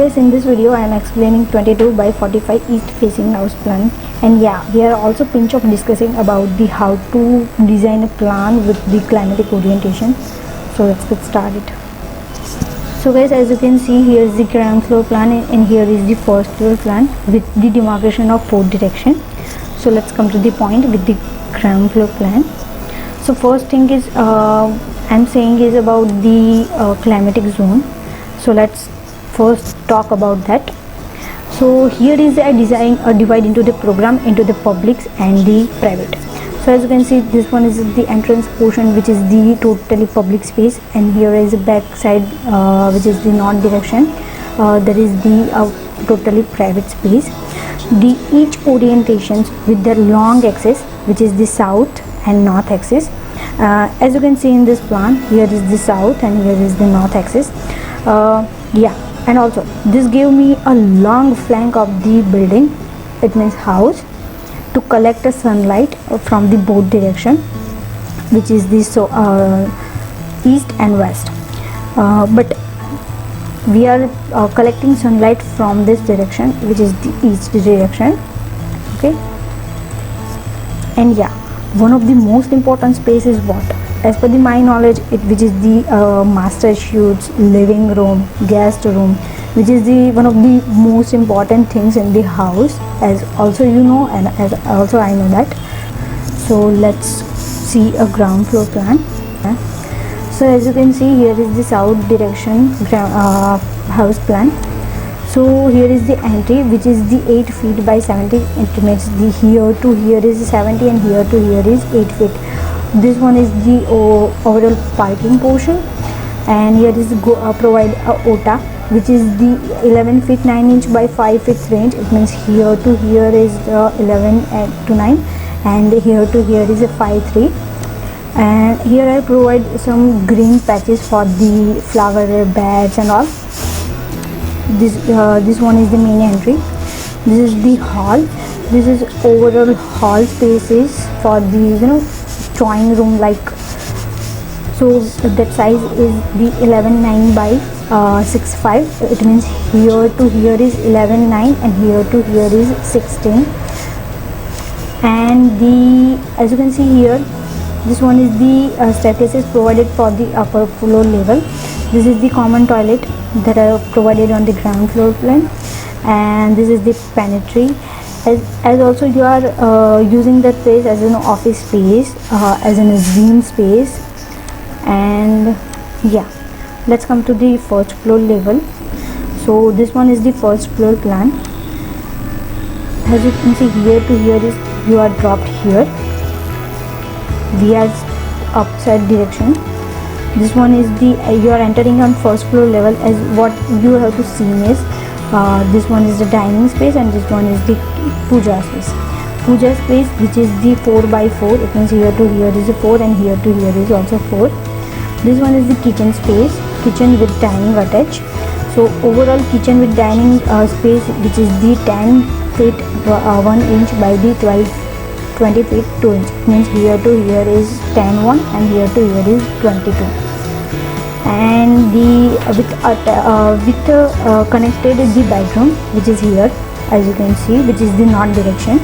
guys, in this video I am explaining 22 by 45 east facing house plan, and yeah, we are also pinch of discussing about the how to design a plan with the climatic orientation. So let's get started. So guys, as you can see, here is the ground floor plan and here is the first floor plan with the demarcation of 4 direction. So let's come to the point with the ground floor plan. So first thing is I'm saying is about the climatic zone. So let's first talk about that. So here is a design divide into the program into the publics and the private. So as you can see, this one is the entrance portion, which is the totally public space, and here is the back side which is the north direction. There is the totally private space. The each orientations with their long axis, which is the south and north axis. As you can see in this plan, here is the south and here is the north axis. And also this gave me a long flank of the building, it means house, to collect a sunlight from the both direction, which is the east and west, but we are collecting sunlight from this direction, which is the east direction. Okay, and yeah, one of the most important space is what, as per my knowledge, which is the master suites, living room, guest room, which is the one of the most important things in the house, as also you know, and as also I know that. So let's see a ground floor plan. So as you can see, here is the south direction house plan. So here is the entry, which is the 8 feet by 70. It makes the here to here is 70 and here to here is 8 feet. This one is the overall parking portion, and here is provide a OTA, which is the 11 feet 9 inch by 5 feet range. It means here to here is 11 to 9, and here to here is a 5-3. And here I provide some green patches for the flower beds and all. This one is the main entry. This is the hall. This is overall hall spaces for the drawing room, like, so that size is the 11.9 by 6.5. It means here to here is 11.9 and here to here is 16. And as you can see here, this one is the staircases provided for the upper floor level. This is the common toilet that are provided on the ground floor plan, and this is the pantry. As also you are using that place as an office space, as an gym space. And yeah, let's come to the first floor level. So this one is the first floor plan. As you can see, here to here is you are dropped here via upside direction. This one is the you are entering on first floor level. As what you have to see is this one is the dining space and this one is the puja space. Puja space, which is the 4 by 4. It means here to here is a 4 and here to here is also 4. This one is the kitchen space, kitchen with dining attached. So overall kitchen with dining space, which is the 10 feet 1 inch by the 20 feet 2 inch. It means here to here is 10.1 and here to here is 22. And connected is the bedroom, which is here, as you can see, which is the north direction.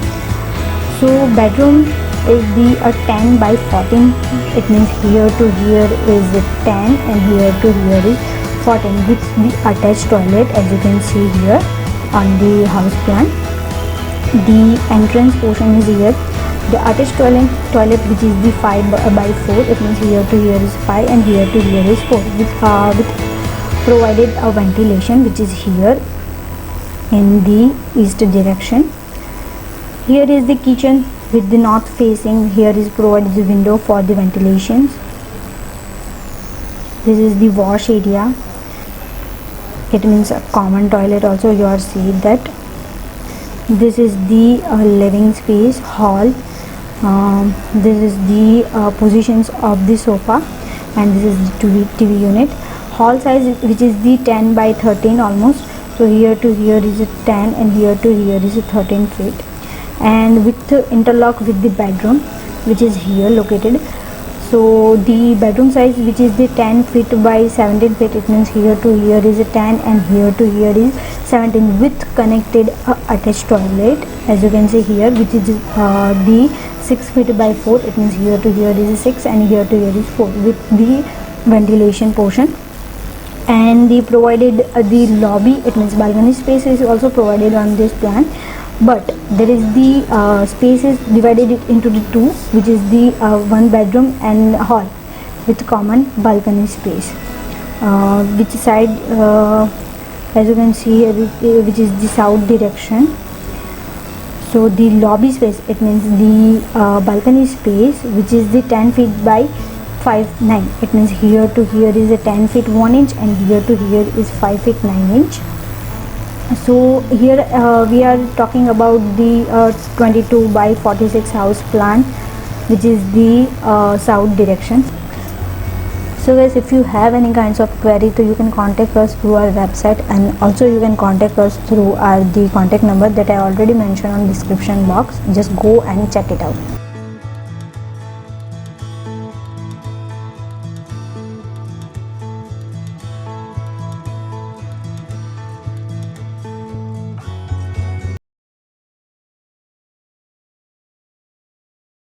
So bedroom is the 10 by 14. It means here to here is 10 and here to here is 14, with the attached toilet, as you can see here on the house plan. The entrance portion is here. The attached toilet which is the 5 by 4. It means here to here is 5 and here to here is 4, with provided a ventilation, which is here in the east direction. Here is the kitchen with the north facing. Here is provided the window for the ventilations. This is the wash area. It means a common toilet also, you are seeing that. This is the living space, hall. This is the positions of the sofa, and this is the TV unit. Hall size, which is the 10 by 13 almost. So here to here is a 10 and here to here is a 13 feet, and with interlock with the bedroom, which is here located. So the bedroom size, which is the 10 feet by 17 feet, it means here to here is a 10 and here to here is 17 with connected attached toilet, as you can see here, which is the 6 feet by 4, it means here to here is 6 and here to here is 4 with the ventilation portion. And the provided the lobby, it means balcony space, is also provided on this plan, but there is the space is divided it into the two, which is the one bedroom and hall with common balcony space, which side, as you can see here, which is the south direction. So the lobby space, it means the balcony space, which is the 10 feet by 5'9", it means here to here is a 10 feet 1 inch and here to here is 5 feet 9 inch. So here we are talking about the 22 by 46 house plan, which is the south direction. So guys, if you have any kinds of query, so you can contact us through our website, and also you can contact us through the contact number that I already mentioned on description box. Just go and check it out.